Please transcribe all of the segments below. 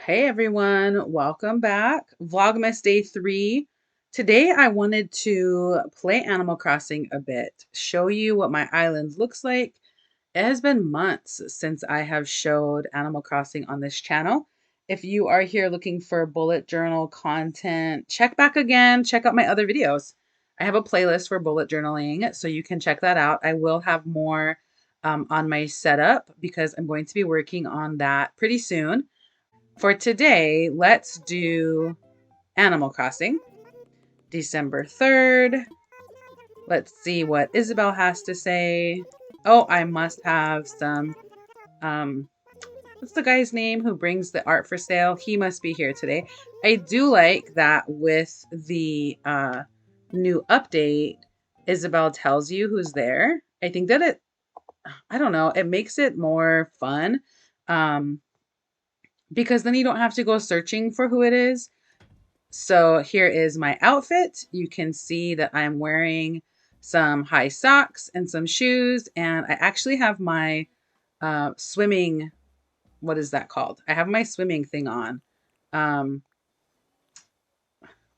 Hey everyone, welcome back. Vlogmas day 3. Today I wanted to play Animal Crossing a bit, show you what my island looks like. It has been months since I have showed Animal Crossing on this channel. If you are here looking for bullet journal content, check back again, check out my other videos. I have a playlist for bullet journaling, so you can check that out. I will have more on my setup because I'm going to be working on that pretty soon. For today, let's do Animal Crossing, December 3rd. Let's see what Isabel has to say. Oh, I must have some, um, what's the guy's name who brings the art for sale? He must be here today. I do like that with the new update, Isabel tells you who's there. I think that I don't know, it makes it more fun. Um, because then you don't have to go searching for who it is. So here is my outfit. You can see that I'm wearing some high socks and some shoes, and I actually have my swimming, what is that called? I have my swimming thing on. Um,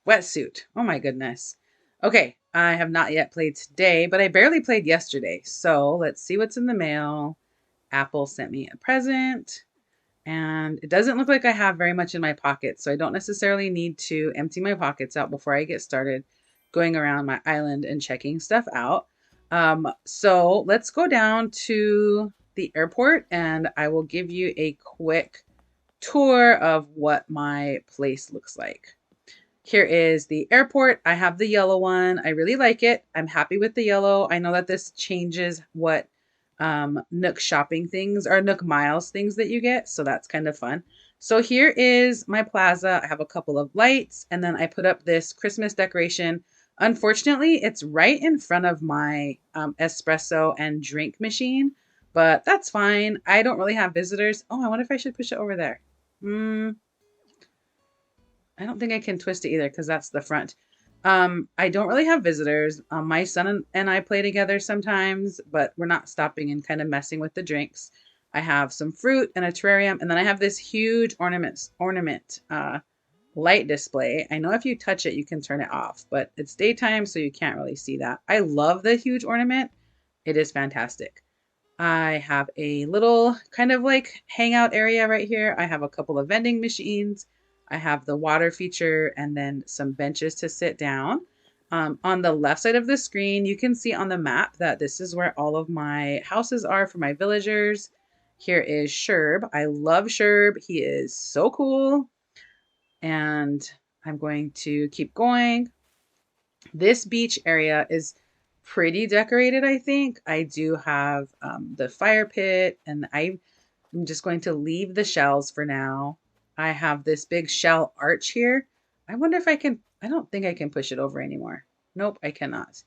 Wetsuit. Oh my goodness. Okay, I have not yet played today, but I barely played yesterday. So let's see what's in the mail. Apple sent me a present. And it doesn't look like I have very much in my pockets, so I don't necessarily need to empty my pockets out before I get started going around my island and checking stuff out. So let's go down to the airport and I will give you a quick tour of what my place looks like. Here is the airport. I have the yellow one. I really like it. I'm happy with the yellow. I know that this changes what Nook shopping things or Nook Miles things that you get. So that's kind of fun. So here is my plaza. I have a couple of lights and then I put up this Christmas decoration. Unfortunately, it's right in front of my espresso and drink machine, but that's fine. I don't really have visitors. Oh, I wonder if I should push it over there. I don't think I can twist it either because that's the front. I don't really have visitors. My son and I play together sometimes, but we're not stopping and kind of messing with the drinks. I have some fruit and a terrarium, and then I have this huge ornament light display. I know if you touch it, you can turn it off, but it's daytime, so you can't really see that. I love the huge ornament. It is fantastic. I have a little kind of like hangout area right here. I have a couple of vending machines. I have the water feature and then some benches to sit down. On the left side of the screen, you can see on the map that this is where all of my houses are for my villagers. Here is Sherb. I love Sherb. He is so cool. And I'm going to keep going. This beach area is pretty decorated, I think. I do have the fire pit, and I'm just going to leave the shells for now. I have this big shell arch here. I wonder if I can, I don't think I can push it over anymore. Nope, I cannot.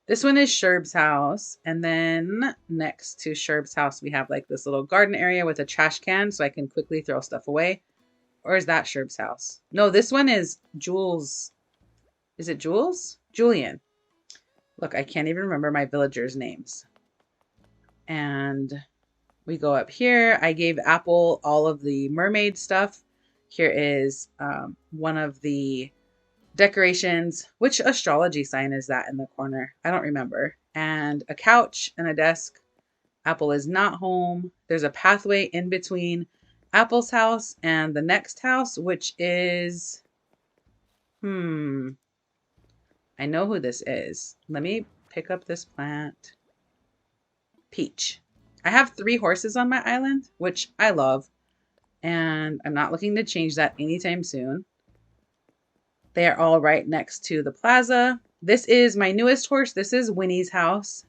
This one is Sherb's house. And then next to Sherb's house, we have like this little garden area with a trash can so I can quickly throw stuff away. Or is that Sherb's house? No, this one is Jules. Is it Jules? Julian. Look, I can't even remember my villagers' names. And we go up here. I gave Apple all of the mermaid stuff. Here is one of the decorations. Which astrology sign is that in the corner? I don't remember. And a couch and a desk. Apple is not home. There's a pathway in between Apple's house and the next house, which is, I know who this is. Let me pick up this plant. Peach. I have 3 horses on my island, which I love, and I'm not looking to change that anytime soon. They are all right next to the plaza. This is my newest horse. This is Winnie's house.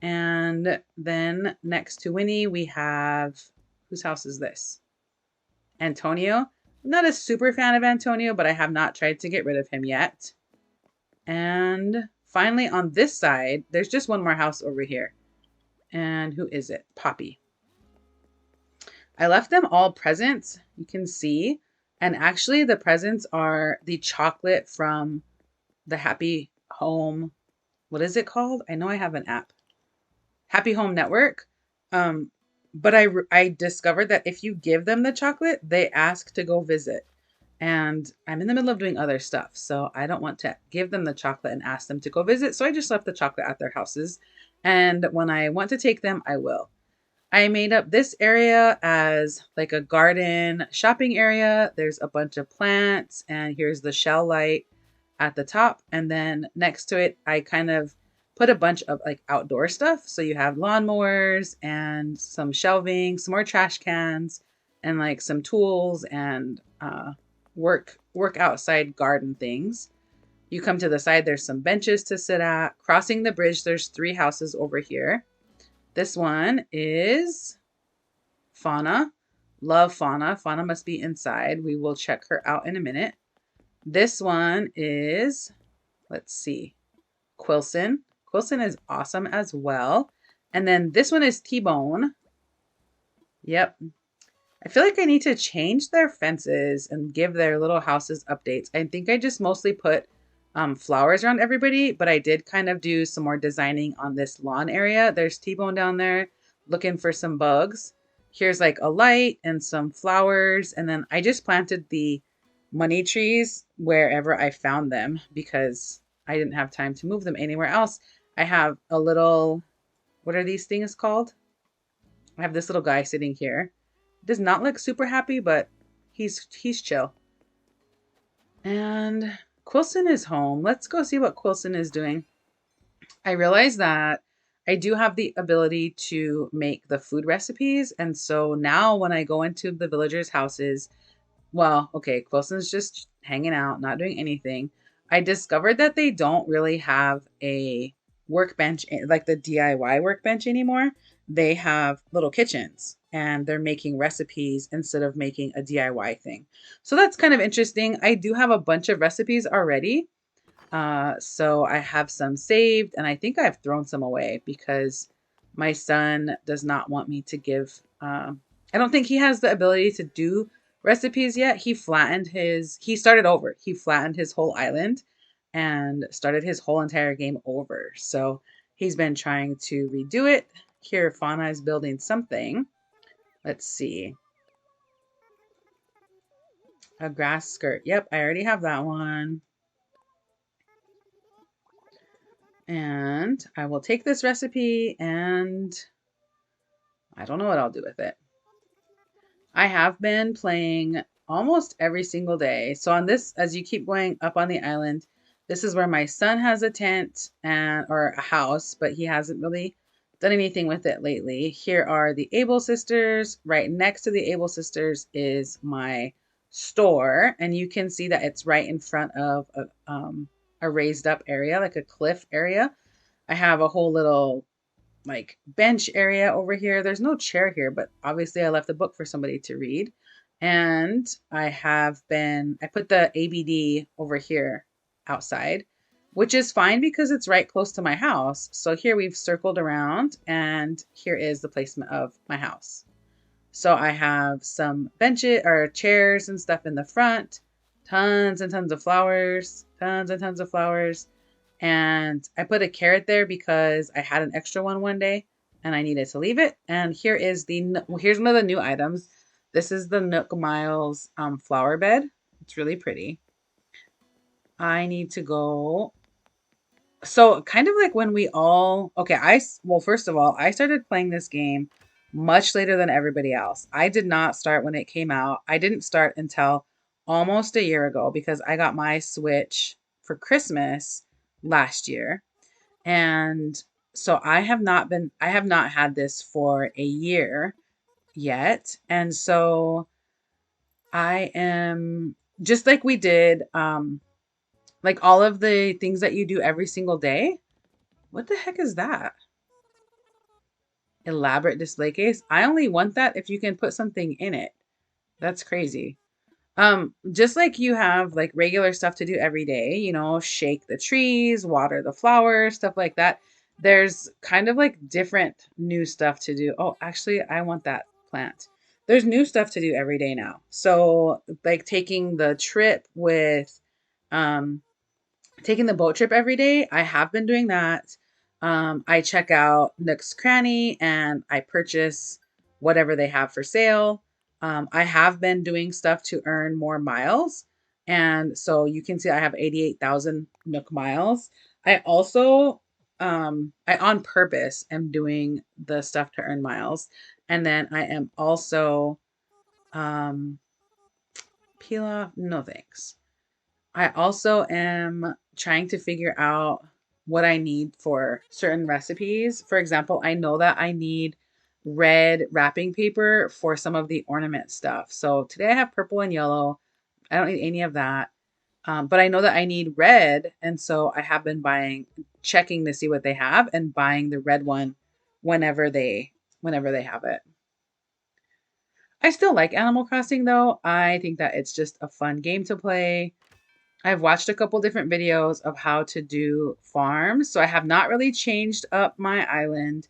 And then next to Winnie, we have, whose house is this? Antonio. I'm not a super fan of Antonio, but I have not tried to get rid of him yet. And finally, on this side, there's just one more house over here. And who is it? Poppy. I left them all presents, you can see. And actually, the presents are the chocolate from the Happy Home. What is it called? I know I have an app. Happy Home Network. But I discovered that if you give them the chocolate, they ask to go visit. And I'm in the middle of doing other stuff, so I don't want to give them the chocolate and ask them to go visit. So I just left the chocolate at their houses. And when I want to take them, I will. I made up this area as like a garden shopping area. There's a bunch of plants, and here's the shell light at the top. And then next to it, I kind of put a bunch of like outdoor stuff. So you have lawnmowers and some shelving, some more trash cans, and like some tools and work outside garden things. You come to the side, there's some benches to sit at. Crossing the bridge, there's 3 houses over here. This one is Fauna. Love Fauna. Fauna must be inside. We will check her out in a minute. This one is, let's see, Quilson. Quilson is awesome as well. And then this one is T-Bone. Yep. I feel like I need to change their fences and give their little houses updates. I think I just mostly put flowers around everybody, but I did kind of do some more designing on this lawn area. There's T-Bone down there looking for some bugs. Here's like a light and some flowers. And then I just planted the money trees wherever I found them because I didn't have time to move them anywhere else. I have a little, what are these things called? I have this little guy sitting here. Does not look super happy, but he's chill. And Quilson is home. Let's go see what Quilson is doing. I realize that I do have the ability to make the food recipes. And so now when I go into the villagers' houses, well, okay, Quilson's just hanging out, not doing anything. I discovered that they don't really have a workbench, like the DIY workbench anymore. They have little kitchens and they're making recipes instead of making a DIY thing. So that's kind of interesting. I do have a bunch of recipes already. So I have some saved and I think I've thrown some away because my son does not want me to give, I don't think he has the ability to do recipes yet. He started over. He flattened his whole island and started his whole entire game over. So he's been trying to redo it. Here, Fauna is building something. Let's see. A grass skirt. Yep, I already have that one. And I will take this recipe and I don't know what I'll do with it. I have been playing almost every single day. So on this, as you keep going up on the island, this is where my son has a tent and or a house, but he hasn't really done anything with it lately. Here are the Able Sisters. Right next to the Able Sisters is my store, and you can see that it's right in front of a raised up area, like a cliff area. I have a whole little like bench area over here. There's no chair here, but obviously I left the book for somebody to read. And I put the ABD over here outside, which is fine because it's right close to my house. So here we've circled around and here is the placement of my house. So I have some benches or chairs and stuff in the front, tons and tons of flowers, tons and tons of flowers. And I put a carrot there because I had an extra one day and I needed to leave it. And here's one of the new items. This is the Nook Miles flower bed. It's really pretty. I need to go. So kind of like when we all, okay, well, first of all, I started playing this game much later than everybody else. I did not start when it came out. I didn't start until almost a year ago because I got my Switch for Christmas last year. And so I have not had this for a year yet. And so I am just like we did, like all of the things that you do every single day. What the heck is that? Elaborate display case. I only want that if you can put something in it. That's crazy. Just like you have like regular stuff to do every day, shake the trees, water the flowers, stuff like that. There's kind of like different new stuff to do. Oh, actually, I want that plant. There's new stuff to do every day now. So like um, taking the boat trip every day. I have been doing that. I check out Nook's Cranny and I purchase whatever they have for sale. I have been doing stuff to earn more miles. And so you can see I have 88,000 Nook miles. I also, I on purpose am doing the stuff to earn miles. And then I am also, um, peel off, no thanks. I also am trying to figure out what I need for certain recipes. For example, I know that I need red wrapping paper for some of the ornament stuff. So today I have purple and yellow. I don't need any of that. But I know that I need red. And so I have been checking to see what they have and buying the red one whenever they have it. I still like Animal Crossing though. I think that it's just a fun game to play. I've watched a couple different videos of how to do farms. So I have not really changed up my island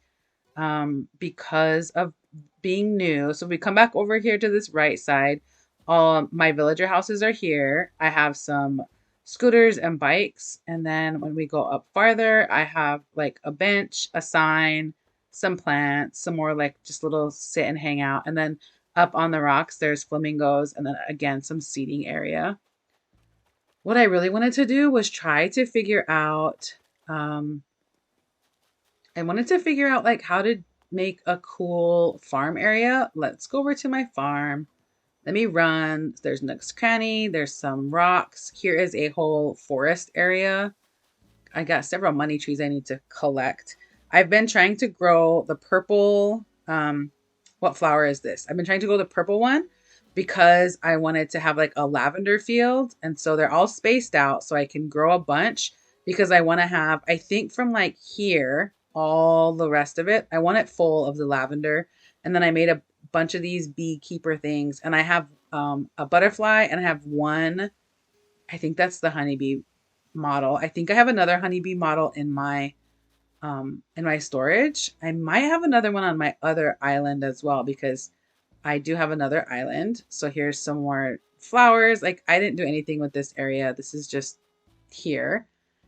because of being new. So if we come back over here to this right side, all my villager houses are here. I have some scooters and bikes. And then when we go up farther, I have like a bench, a sign, some plants, some more like just little sit and hang out. And then up on the rocks, there's flamingos. And then again, some seating area. What I really wanted to do was try to figure out, I wanted to figure out like how to make a cool farm area. Let's go over to my farm. Let me run. There's Nook's Cranny. There's some rocks. Here is a whole forest area. I got several money trees I need to collect. I've been trying to grow the purple, what flower is this? I've been trying to grow the purple one because I wanted to have like a lavender field. And so they're all spaced out so I can grow a bunch because I want to have, I think from like here, all the rest of it, I want it full of the lavender. And then I made a bunch of these beekeeper things and I have a butterfly and I have one, I think that's the honeybee model. I think I have another honeybee model in my storage. I might have another one on my other island as well because I do have another island. So here's some more flowers. Like I didn't do anything with this area. This is just here.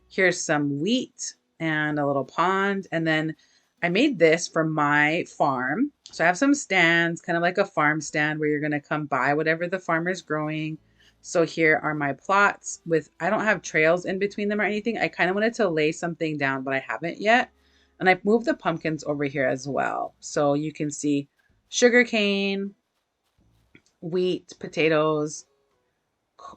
Here's some wheat and a little pond. And then I made this for my farm. So I have some stands, kind of like a farm stand where you're going to come buy whatever the farmer's growing. So here are my plots with, I don't have trails in between them or anything. I kind of wanted to lay something down, but I haven't yet. And I've moved the pumpkins over here as well. So you can see sugarcane, wheat, potatoes,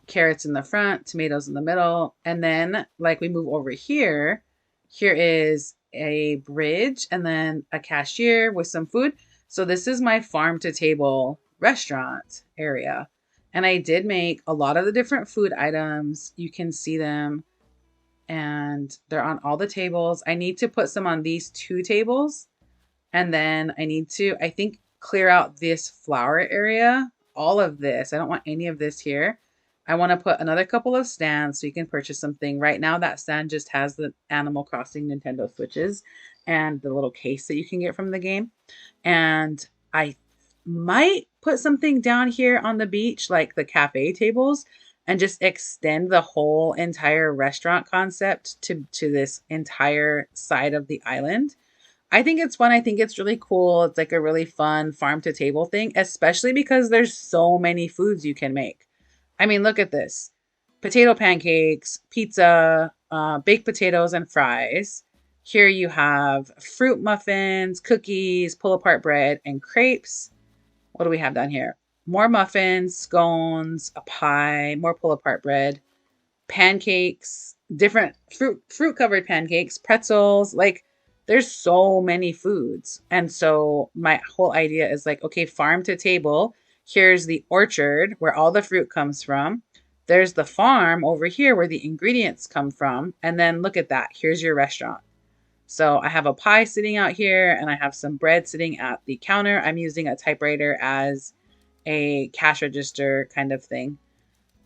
carrots in the front, tomatoes in the middle. And then like we move over here, here is a bridge and then a cashier with some food. So this is my farm to table restaurant area. And I did make a lot of the different food items. You can see them and they're on all the tables. I need to put some on these two tables. And then I need to, I think, clear out this flower area, all of this. I don't want any of this here. I want to put another couple of stands so you can purchase something. Right now, that stand just has the Animal Crossing Nintendo Switches and the little case that you can get from the game. And I might put something down here on the beach, like the cafe tables, and just extend the whole entire restaurant concept to this entire side of the island. I think it's fun. I think it's really cool. It's like a really fun farm to table thing, especially because there's so many foods you can make. I mean, look at this. Potato pancakes, pizza, baked potatoes and fries. Here you have fruit muffins, cookies, pull apart bread, and crepes. What do we have down here? More muffins, scones, a pie, more pull apart bread, pancakes, different fruit covered pancakes, pretzels. Like there's so many foods. And so my whole idea is like, okay, farm to table. Here's the orchard where all the fruit comes from. There's the farm over here where the ingredients come from. And then look at that. Here's your restaurant. So I have a pie sitting out here and I have some bread sitting at the counter. I'm using a typewriter as a cash register kind of thing.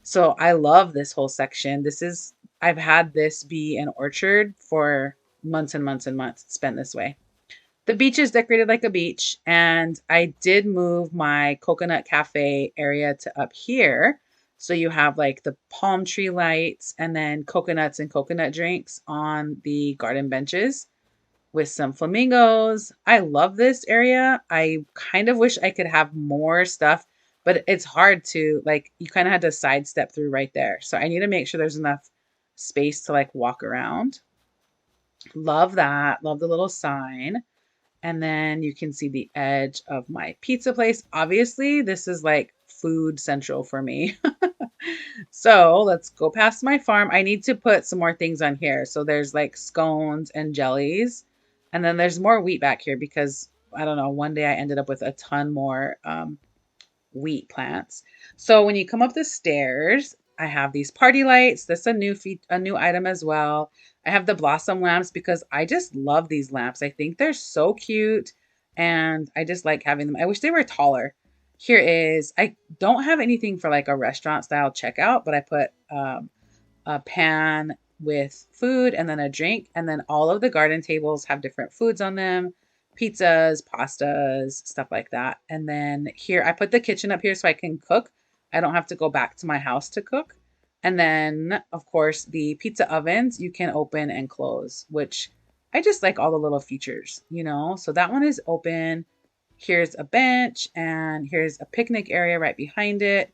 So I love this whole section. I've had this be an orchard for months and months and months. It's been this way. The beach is decorated like a beach. And I did move my coconut cafe area to up here. So you have like the palm tree lights and then coconuts and coconut drinks on the garden benches. with some flamingos. I love this area. I kind of wish I could have more stuff, but it's hard to like, you kind of had to sidestep through right there. So I need to make sure there's enough space to like walk around. Love that. Love the little sign. And then you can see the edge of my pizza place. Obviously, this is like food central for me. So let's go past my farm. I need to put some more things on here. So there's like scones and jellies. And then there's more wheat back here because I don't know, one day I ended up with a ton more wheat plants. So when you come up the stairs, I have these party lights. That's a new item as well. I have the blossom lamps because I just love these lamps. I think they're so cute and I just like having them. I wish they were taller. Here is, I don't have anything for like a restaurant style checkout, but I put a pan with food and then a drink. And then all of the garden tables have different foods on them, pizzas, pastas, stuff like that. And then here, I put the kitchen up here so I can cook. I don't have to go back to my house to cook. And then, of course, the pizza ovens you can open and close, which I just like all the little features, you know? So that one is open. Here's a bench and here's a picnic area right behind it.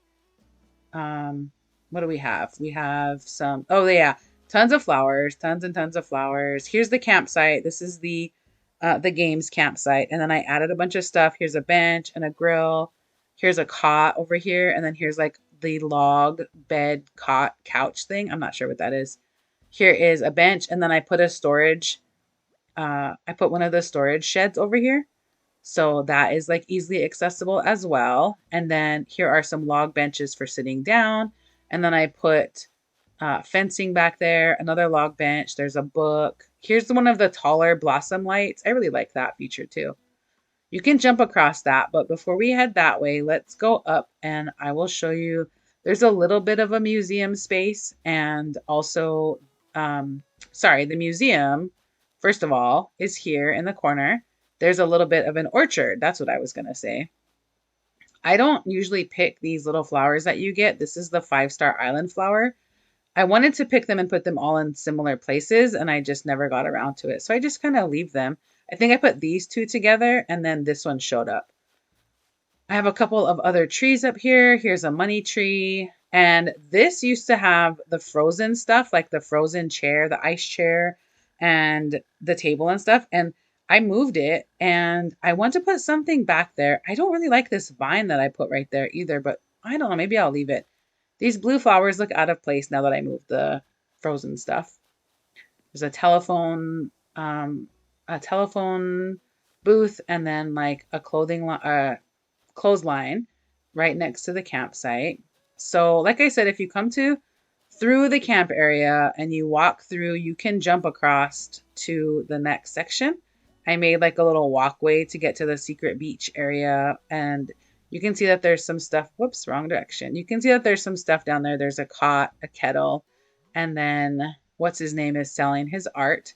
What do we have? We have some, oh yeah, tons of flowers, tons and tons of flowers. Here's the campsite. This is the games campsite. And then I added a bunch of stuff. Here's a bench and a grill. Here's a cot over here. And then here's like the log bed cot couch thing. I'm not sure what that is. Here is a bench. And then I put a storage, I put one of the storage sheds over here. So that is like easily accessible as well. And then here are some log benches for sitting down. And then I put fencing back there, another log bench. There's a book. Here's one of the taller blossom lights. I really like that feature too. You can jump across that, but before we head that way, let's go up and I will show you. There's a little bit of a museum space and also, the museum, first of all, is here in the corner. There's a little bit of an orchard. That's what I was going to say. I don't usually pick these little flowers that you get. This is the 5-star island flower. I wanted to pick them and put them all in similar places, and I just never got around to it. So I just kind of leave them. I think I put these two together, and then this one showed up. I have a couple of other trees up here. Here's a money tree. And this used to have the frozen stuff, like the frozen chair, the ice chair, and the table and stuff. And I moved it, and I want to put something back there. I don't really like this vine that I put right there either, but I don't know. Maybe I'll leave it. These blue flowers look out of place now that I moved the frozen stuff. There's a telephone booth, and then like a clothesline right next to the campsite. So, like I said, if you come through the camp area and you walk through, you can jump across to the next section. I made like a little walkway to get to the secret beach area, and you can see that there's some stuff. Whoops, wrong direction. You can see that there's some stuff down there. There's a cot, a kettle, and then what's his name is selling his art.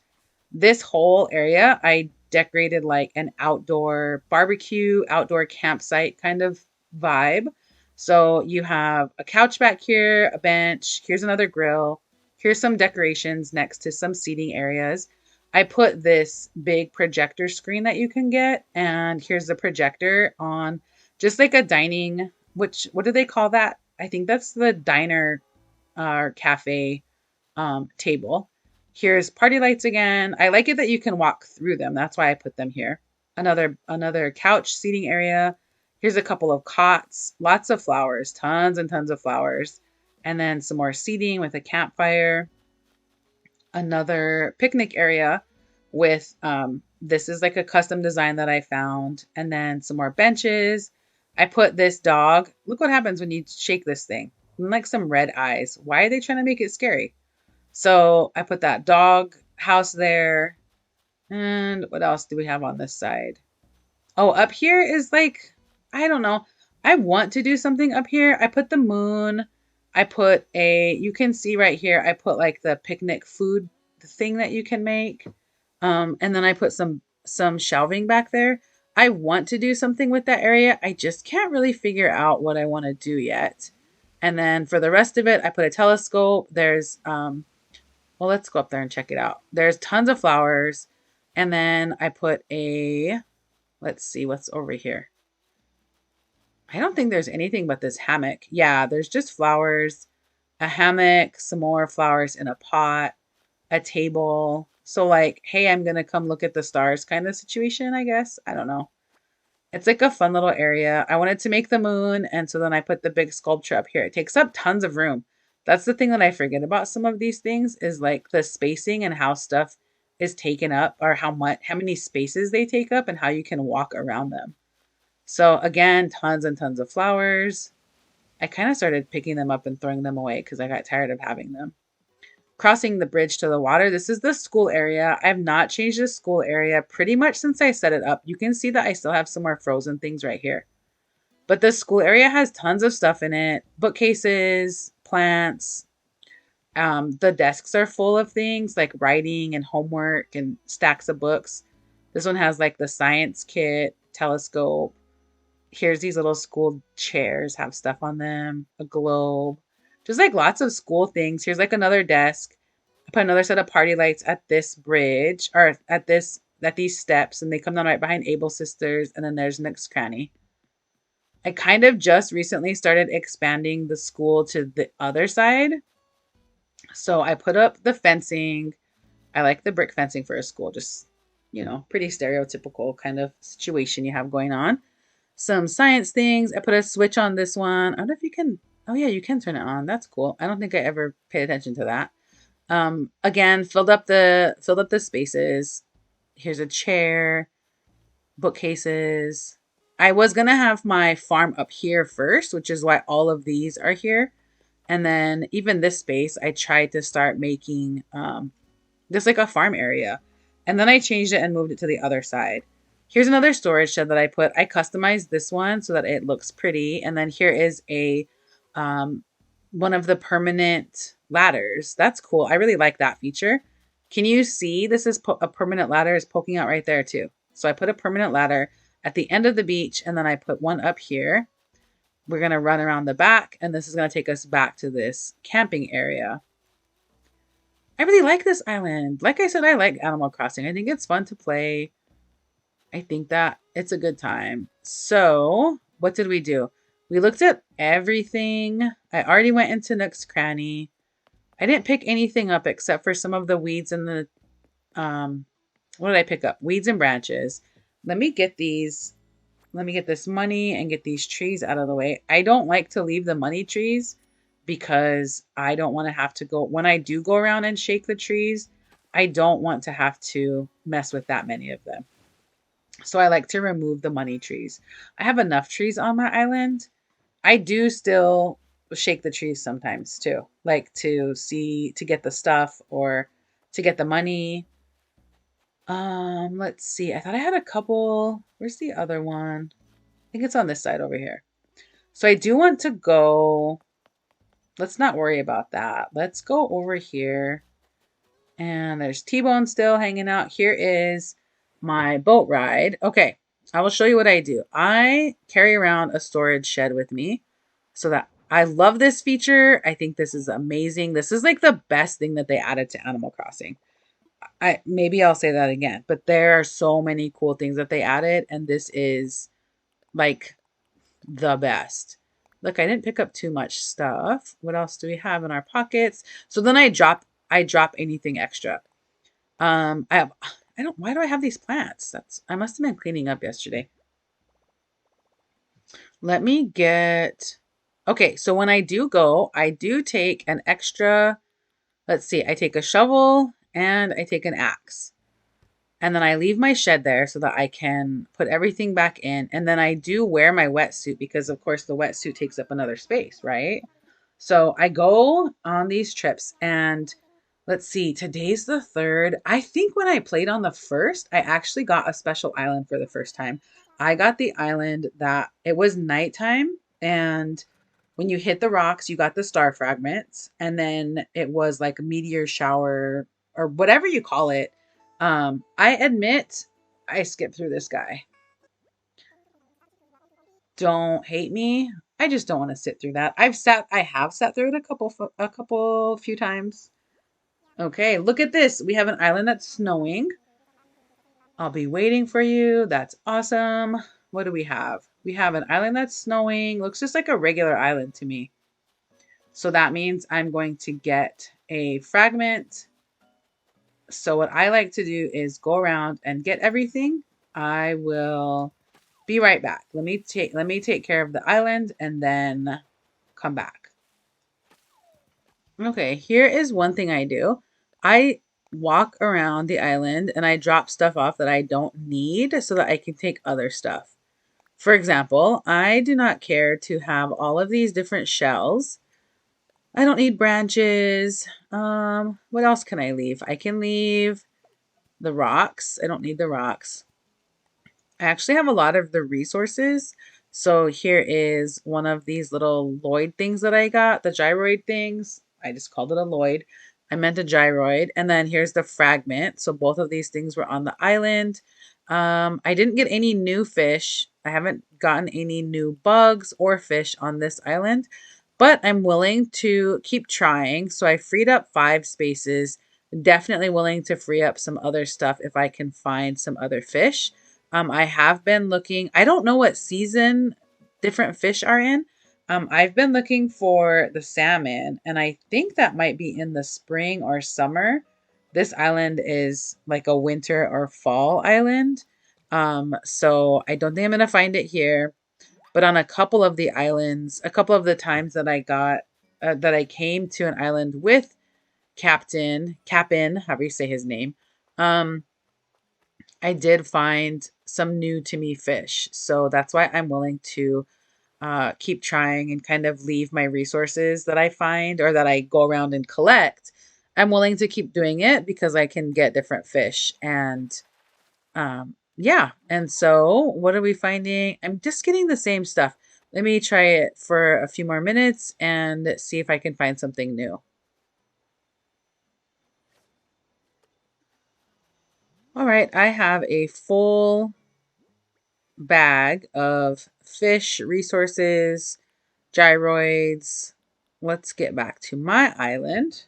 This whole area, I decorated like an outdoor barbecue, outdoor campsite kind of vibe. So you have a couch back here, a bench. Here's another grill. Here's some decorations next to some seating areas. I put this big projector screen that you can get, and here's the projector on just like a dining, what do they call that? I think that's the diner cafe table. Here's party lights again. I like it that you can walk through them. That's why I put them here. Another couch seating area. Here's a couple of cots, lots of flowers, tons and tons of flowers. And then some more seating with a campfire. Another picnic area with, this is like a custom design that I found. And then some more benches. I put this dog. Look what happens when you shake this thing. Like some red eyes. Why are they trying to make it scary? So I put that dog house there. And what else do we have on this side? Oh, up here is like, I don't know. I want to do something up here. I put the moon. You can see right here, I put like the picnic food thing that you can make. And then I put some shelving back there. I want to do something with that area. I just can't really figure out what I want to do yet. And then for the rest of it, I put a telescope. There's, well, let's go up there and check it out. There's tons of flowers And then I put a, let's see what's over here. I don't think there's anything but this hammock. Yeah, there's just flowers, a hammock, some more flowers in a pot, a table. So like, hey, I'm gonna come look at the stars kind of situation, I guess. I don't know. It's like a fun little area. I wanted to make the moon, and so then I put the big sculpture up here. It takes up tons of room. That's the thing that I forget about some of these things is like the spacing and how stuff is taken up or how many spaces they take up and how you can walk around them. So again, tons and tons of flowers. I kind of started picking them up and throwing them away because I got tired of having them. Crossing the bridge to the water. This is the school area. I have not changed the school area pretty much since I set it up. You can see that I still have some more frozen things right here. But the school area has tons of stuff in it. Bookcases, plants. The desks are full of things like writing and homework and stacks of books. This one has like the science kit, telescope. Here's these little school chairs, have stuff on them, a globe. Just like lots of school things. Here's like another desk. I put another set of party lights at this bridge or at these steps, and they come down right behind Able Sisters, and then there's Nook's Cranny. I kind of just recently started expanding the school to the other side. So I put up the fencing. I like the brick fencing for a school, just, pretty stereotypical kind of situation you have going on. Some science things. I put a switch on this one. I don't know if you can, oh yeah, you can turn it on. That's cool. I don't think I ever paid attention to that. Again, filled up the spaces. Here's a chair, bookcases. I was gonna have my farm up here first, which is why all of these are here. And then even this space, I tried to start making just like a farm area. And then I changed it and moved it to the other side. Here's another storage shed that I put. I customized this one so that it looks pretty. And then here is a one of the permanent ladders. That's cool. I really like that feature. Can you see this is a permanent ladder is poking out right there too. So I put a permanent ladder at the end of the beach and then I put one up here. We're going to run around the back and this is going to take us back to this camping area. I really like this island. Like I said, I like Animal Crossing. I think it's fun to play. I think that it's a good time. So what did we do? We looked at everything. I already went into Nook's Cranny. I didn't pick anything up except for some of the weeds and the, what did I pick up? Weeds and branches. Let me get these. Let me get this money and get these trees out of the way. I don't like to leave the money trees because I don't want to have to go, when I do go around and shake the trees, I don't want to have to mess with that many of them. So I like to remove the money trees. I have enough trees on my island. I do still shake the trees sometimes too, like to get the stuff or to get the money. Let's see. I thought I had a couple. Where's the other one? I think it's on this side over here. So I do want to go. Let's not worry about that. Let's go over here. And there's T-Bone still hanging out. Here is my boat ride. Okay, I will show you what I do. I carry around a storage shed with me so that I love this feature. I think this is amazing. This is like the best thing that they added to Animal Crossing. Maybe I'll say that again, but there are so many cool things that they added, and this is like the best. Look, I didn't pick up too much stuff. What else do we have in our pockets? So then I drop anything extra. Why do I have these plants? I must have been cleaning up yesterday. Let me get, okay, so when I do go, I do take an extra, let's see, I take a shovel and I take an axe. And then I leave my shed there so that I can put everything back in. And then I do wear my wetsuit because, of course, the wetsuit takes up another space, right? So I go on these trips and let's see, today's the 3rd. I think when I played on the 1st, I actually got a special island for the first time. I got the island that it was nighttime and when you hit the rocks, you got the star fragments and then it was like a meteor shower or whatever you call it. I admit I skipped through this guy. Don't hate me. I just don't want to sit through that. I have sat through it a few times. Okay, look at this. We have an island that's snowing. I'll be waiting for you. That's awesome. What do we have? We have an island that's snowing. Looks just like a regular island to me. So that means I'm going to get a fragment. So what I like to do is go around and get everything. I will be right back. Let me take care of the island and then come back. Okay, here is one thing I do. I walk around the island and I drop stuff off that I don't need so that I can take other stuff. For example, I do not care to have all of these different shells. I don't need branches. What else can I leave? I can leave the rocks. I don't need the rocks. I actually have a lot of the resources. So here is one of these little Lloyd things that I got, the gyroid things. I just called it a Lloyd. I meant a gyroid. And then here's the fragment. So both of these things were on the island. I didn't get any new fish. I haven't gotten any new bugs or fish on this island, but I'm willing to keep trying. So I freed up 5 spaces. Definitely willing to free up some other stuff if I can find some other fish. I have been looking, I don't know what season different fish are in. I've been looking for the salmon, and I think that might be in the spring or summer. This island is like a winter or fall island. So I don't think I'm going to find it here. But on a couple of the islands, a couple of the times that that I came to an island with Captain, however you say his name, um, I did find some new to me fish. So that's why I'm willing to keep trying and kind of leave my resources that I find or that I go around and collect. I'm willing to keep doing it because I can get different fish. And yeah. And so what are we finding? I'm just getting the same stuff. Let me try it for a few more minutes and see if I can find something new. All right. I have a full bag of fish resources, gyroids. Let's get back to my island.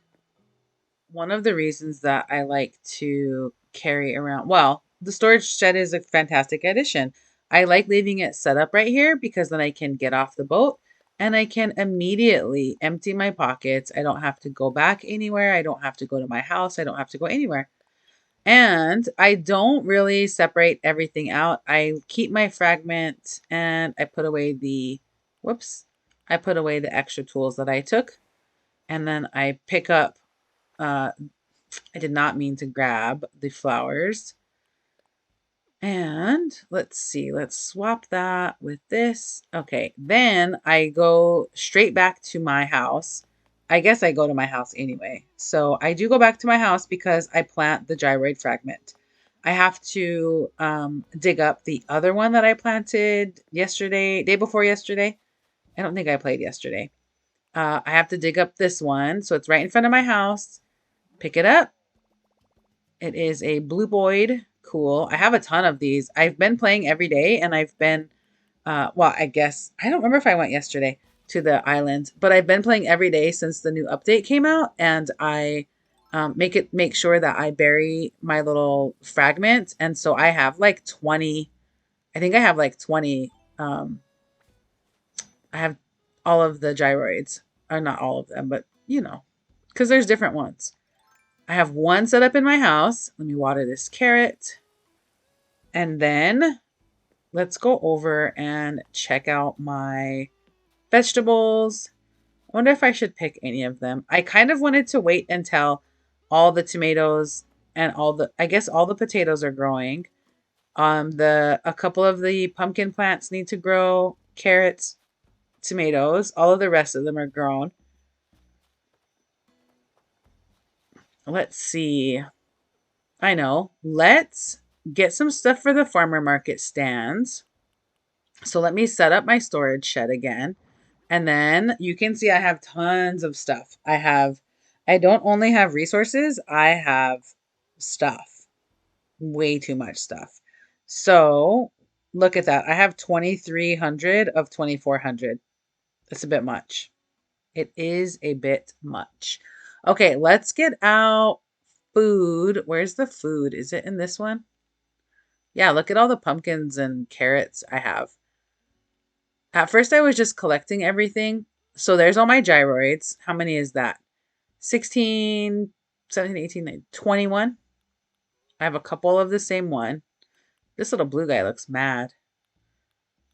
One of the reasons that I like to carry around, well, the storage shed is a fantastic addition. I like leaving it set up right here because then I can get off the boat and I can immediately empty my pockets. I don't have to go back anywhere. I don't have to go to my house. I don't have to go anywhere. And I don't really separate everything out. I keep my fragment and I put away whoops, I put away the extra tools that I took. And then I pick up, I did not mean to grab the flowers. And let's see, let's swap that with this. Okay, then I go straight back to my house. I guess I go to my house anyway. So I do go back to my house because I plant the gyroid fragment. I have to dig up the other one that I planted yesterday, day before yesterday. I don't think I played yesterday. I have to dig up this one. So it's right in front of my house. Pick it up. It is a blue boyd. Cool. I have a ton of these. I've been playing every day and I've been, well, I guess, I don't remember if I went yesterday to the island, but I've been playing every day since the new update came out, and I make sure that I bury my little fragment. And so I have like 20, I think I have like 20, I have all of the gyroids, or not all of them, but you know, because there's different ones. I have one set up in my house. Let me water this carrot. And then let's go over and check out my vegetables. I wonder if I should pick any of them. I kind of wanted to wait until all the tomatoes and I guess all the potatoes are growing. A couple of the pumpkin plants need to grow, carrots, tomatoes, all of the rest of them are grown. Let's see. I know. Let's get some stuff for the farmer market stands. So let me set up my storage shed again. And then you can see I have tons of stuff. I don't only have resources, I have stuff. Way too much stuff. So look at that. I have 2,300 of 2,400. That's a bit much. It is a bit much. Okay, let's get out food. Where's the food? Is it in this one? Yeah, look at all the pumpkins and carrots I have. At first, I was just collecting everything. So there's all my gyroids. How many is that? 16, 17, 18, 19, 21. I have a couple of the same one. This little blue guy looks mad.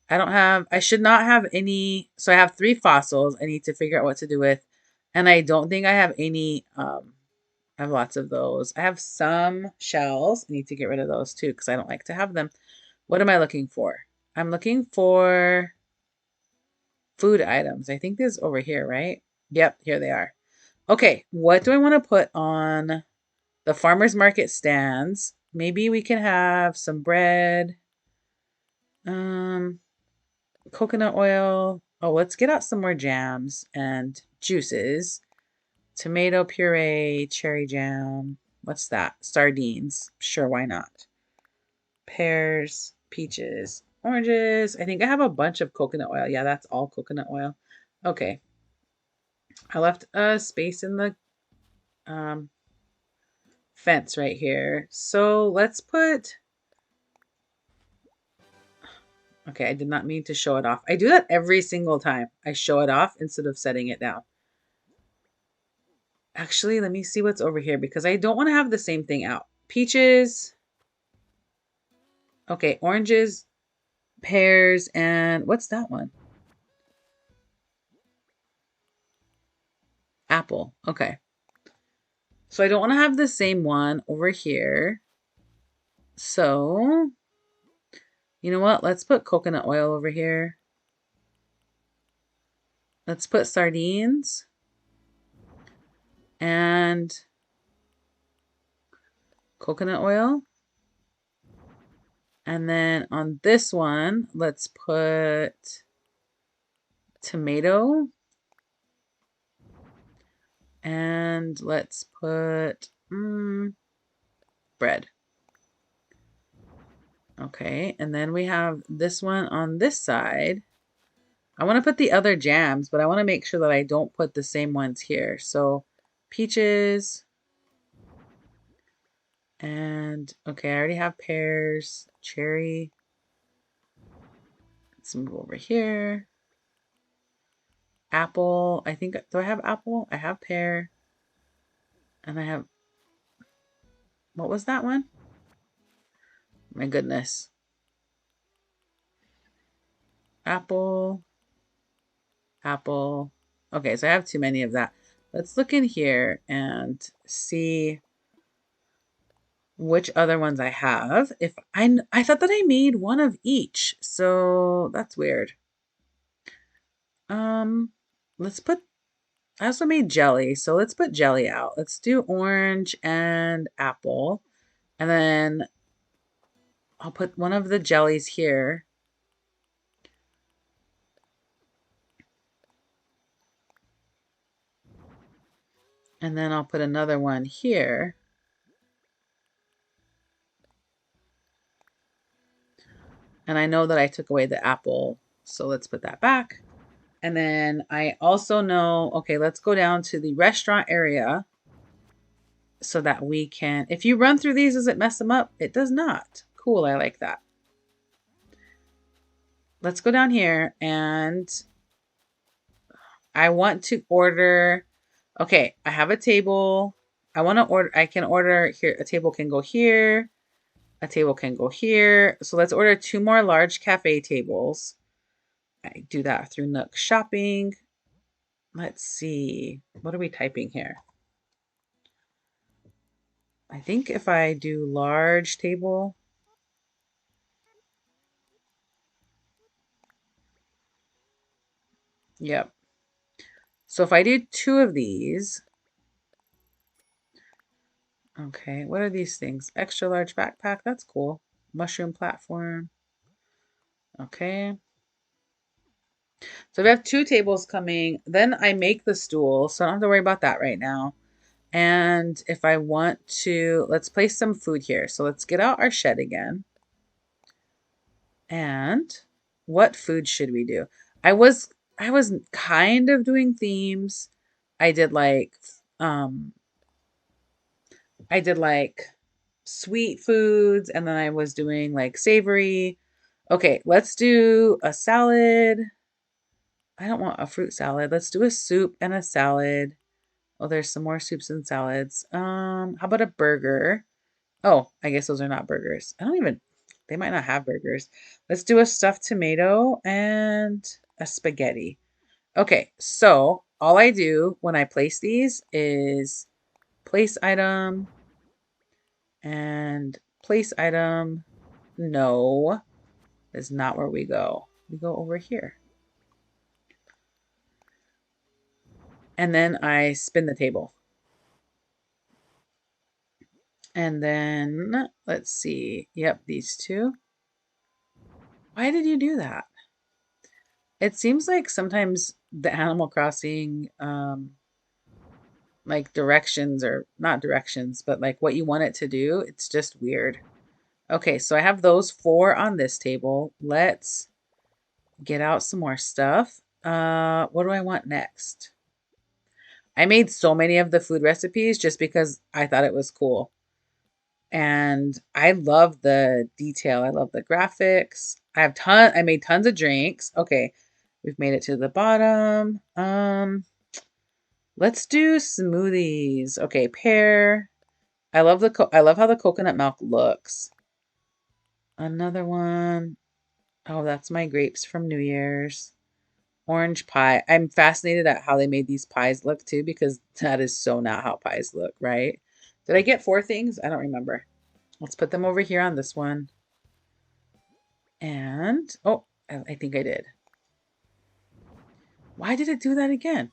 I should not have any. So I have 3 fossils I need to figure out what to do with. And I don't think I have any. I have lots of those. I have some shells. I need to get rid of those too because I don't like to have them. What am I looking for? I'm looking for food items. I think this is over here, right? Yep, here they are. Okay, what do I want to put on the farmer's market stands? Maybe we can have some bread, um, coconut oil. Oh, let's get out some more jams and juices. Tomato puree, cherry jam. What's that? Sardines. Sure, why not? Pears, peaches, oranges. I think I have a bunch of coconut oil. Yeah, that's all coconut oil. Okay. I left a space in the um, fence right here. So let's put, okay, I did not mean to show it off. I do that every single time. I show it off instead of setting it down. Actually, let me see what's over here because I don't want to have the same thing out. Peaches. Okay, oranges, pears, and what's that one? Apple. Okay. So I don't want to have the same one over here. So, you know what? Let's put coconut oil over here. Let's put sardines. And coconut oil. And then on this one, let's put tomato. And let's put bread. Okay, and then we have this one on this side. I want to put the other jams, but I want to make sure that I don't put the same ones here. So peaches. And okay, I already have pears, cherry. Let's move over here. Apple. I think, do I have apple? I have pear. And I have, what was that one? My goodness. Apple, apple. Okay, so I have too many of that. Let's look in here and see which other ones I have. If I thought that I made one of each, so that's weird. Let's put, I also made jelly, so let's put jelly out. Let's do orange and apple. And then I'll put one of the jellies here. And then I'll put another one here. And I know that I took away the apple, so let's put that back. And then I also know, okay, let's go down to the restaurant area so that we can, if you run through these, does it mess them up? It does not. Cool, I like that. Let's go down here and I want to order, okay, I have a table. I want to order, I can order here, a table can go here, a table can go here. So let's order 2 more large cafe tables. I do that through Nook Shopping. Let's see, what are we typing here? I think if I do large table, yep. So if I do 2 of these, okay, what are these things? Extra large backpack, that's cool. Mushroom platform, okay. So we have 2 tables coming. Then I make the stool, so I don't have to worry about that right now. And if I want to, let's place some food here. So let's get out our shed again. And what food should we do? I was kind of doing themes. I did like sweet foods, and then I was doing like savory. Okay, let's do a salad. I don't want a fruit salad. Let's do a soup and a salad. Oh, there's some more soups and salads. How about a burger? Oh, I guess those are not burgers. I don't even, they might not have burgers. Let's do a stuffed tomato and a spaghetti. Okay, so all I do when I place these is place item and place item. No, is not where we go. We go over here. And then I spin the table. And then let's see. Yep, these two. Why did you do that? It seems like sometimes the Animal Crossing like directions, or not directions, but like what you want it to do, it's just weird. Okay, so I have those four on this table. Let's get out some more stuff. What do I want next? I made so many of the food recipes just because I thought it was cool. And I love the detail. I love the graphics. I made tons of drinks. Okay, we've made it to the bottom. Let's do smoothies. Okay, pear. I love how the coconut milk looks. Another one. Oh, that's my grapes from New Year's. Orange pie. I'm fascinated at how they made these pies look too, because that is so not how pies look, right? Did I get four things? I don't remember. Let's put them over here on this one. And, oh, I think I did. Why did it do that again?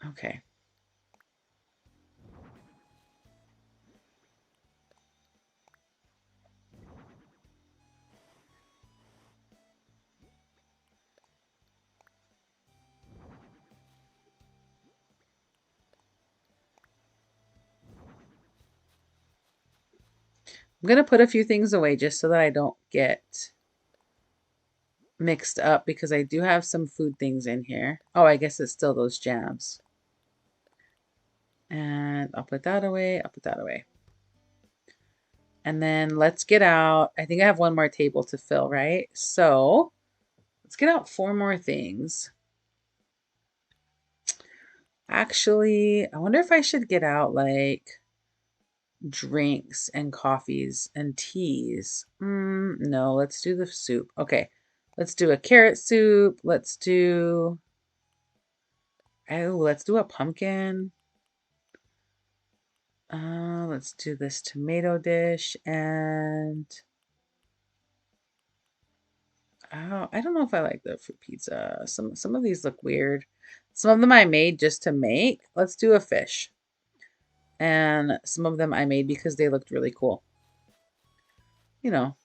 Okay. I'm going to put a few things away just so that I don't get mixed up, because I do have some food things in here. Oh, I guess it's still those jams. And I'll put that away. I'll put that away. And then let's get out. I think I have one more table to fill, right? So let's get out four more things. Actually, I wonder if I should get out like drinks and coffees and teas. No, let's do the soup. Okay, let's do a carrot soup. Let's do a pumpkin. Let's do this tomato dish, and oh, I don't know if I like the fruit pizza. Some of these look weird. Some of them I made just to make. Let's do a fish. And some of them I made because they looked really cool. You know,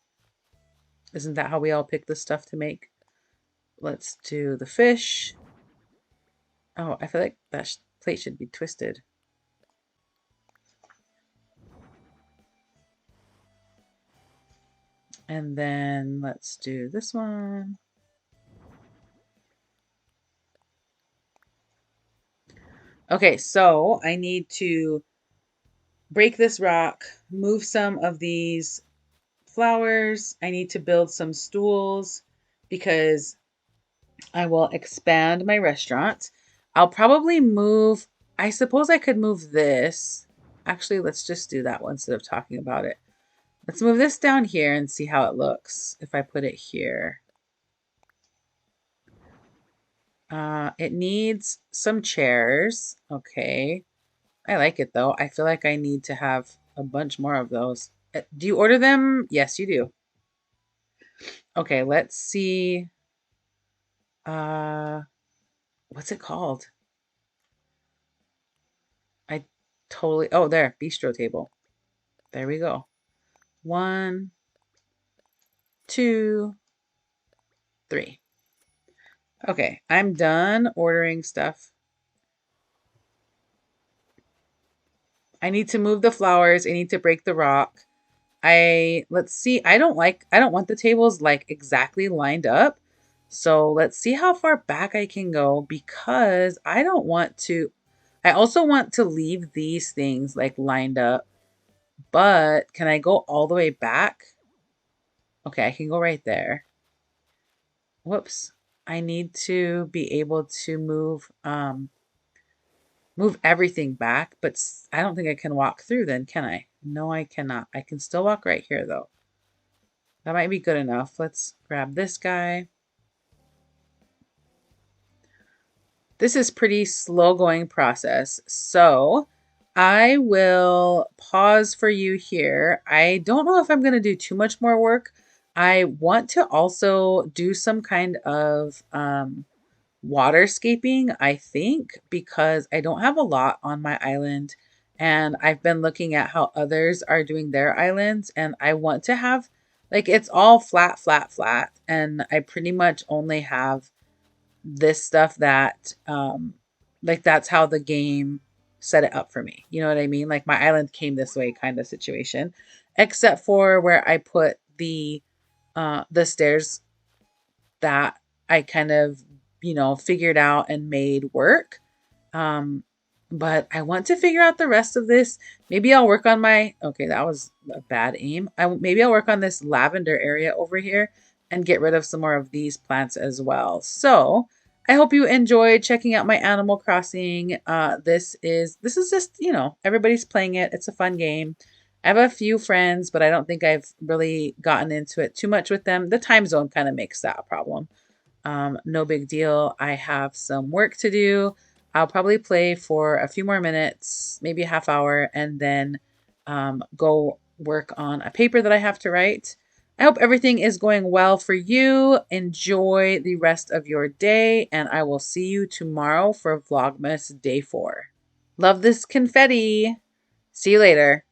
isn't that how we all pick the stuff to make? Let's do the fish. Oh, I feel like that plate should be twisted. And then let's do this one. Okay, so I need to break this rock, move some of these flowers. I need to build some stools because I will expand my restaurant. I'll probably move, I suppose I could move this. Actually, let's just do that one instead of talking about it. Let's move this down here and see how it looks if I put it here. It needs some chairs. Okay. I like it though. I feel like I need to have a bunch more of those. Do you order them? Yes, you do. Okay, let's see. Uh, what's it called? I totally, oh, there, bistro table. There we go. 1, 2, 3. Okay, I'm done ordering stuff. I need to move the flowers. I need to break the rock. Let's see. I don't want the tables like exactly lined up. So let's see how far back I can go, because I don't want to, I also want to leave these things like lined up, but can I go all the way back? Okay, I can go right there. Whoops. I need to be able to move everything back, but I don't think I can walk through then, can I? No, I cannot. I can still walk right here though. That might be good enough. Let's grab this guy. This is pretty slow going process. So I will pause for you here. I don't know if I'm going to do too much more work. I want to also do some kind of waterscaping, I think, because I don't have a lot on my island. And I've been looking at how others are doing their islands. And I want to have, like, it's all flat, flat, flat. And I pretty much only have this stuff that like that's how the game set it up for me. You know what I mean? Like my island came this way kind of situation. Except for where I put the stairs that I kind of, figured out and made work. Um, but I want to figure out the rest of this. Maybe I'll work on okay, that was a bad aim. Maybe I'll work on this lavender area over here and get rid of some more of these plants as well. So I hope you enjoyed checking out my Animal Crossing. This is just, everybody's playing it. It's a fun game. I have a few friends, but I don't think I've really gotten into it too much with them. The time zone kind of makes that a problem. No big deal. I have some work to do. I'll probably play for a few more minutes, maybe a half hour, and then go work on a paper that I have to write. I hope everything is going well for you. Enjoy the rest of your day, and I will see you tomorrow for Vlogmas Day 4. Love this confetti. See you later.